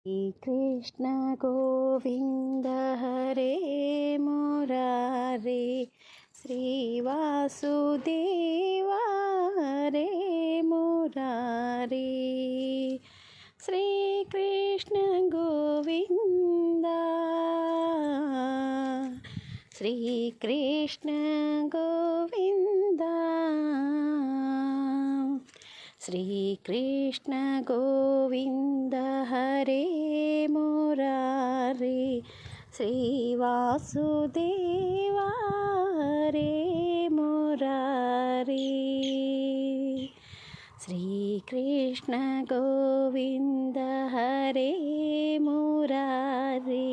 कृष्ण गोविंद हरे मुरारे श्रीवासुदेवा हरे मुरारे श्रीकृष्ण गोविंद श्रीकृष्ण गोविंद श्रीकृष्ण गोविंद हरे मुरारे श्रीवासुदेवा हरे मुरारे श्रीकृष्ण गोविंद हरे मुरारे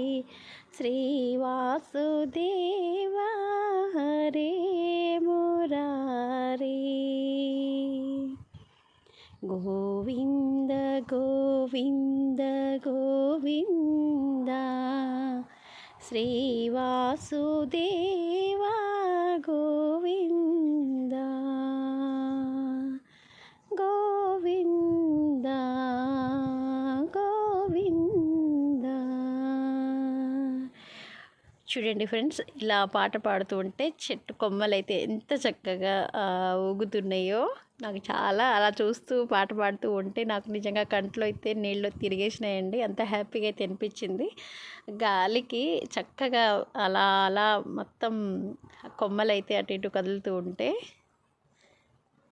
श्रीवासुदेवा हरे मुरारे गोविंद गोविंद गोविंद श्रीवासुदेवा गोविंद गोविंद गोविंद। చూడండి ఫ్రెండ్స్, ఇలా పాట పాడుతూ ఉంటే చెట్టు కొమ్మలైతే ఎంత చక్కగా ఊగుతున్నాయో. నాకు చాలా అలా చూస్తూ పాట పాడుతూ ఉంటే నాకు నిజంగా కంట్లో అయితే నీళ్ళు తిరిగేసినాయండి. అంత హ్యాపీగా అయితే అనిపించింది. గాలికి చక్కగా అలా అలా మొత్తం కొమ్మలైతే అటు ఇటు కదులుతూ ఉంటే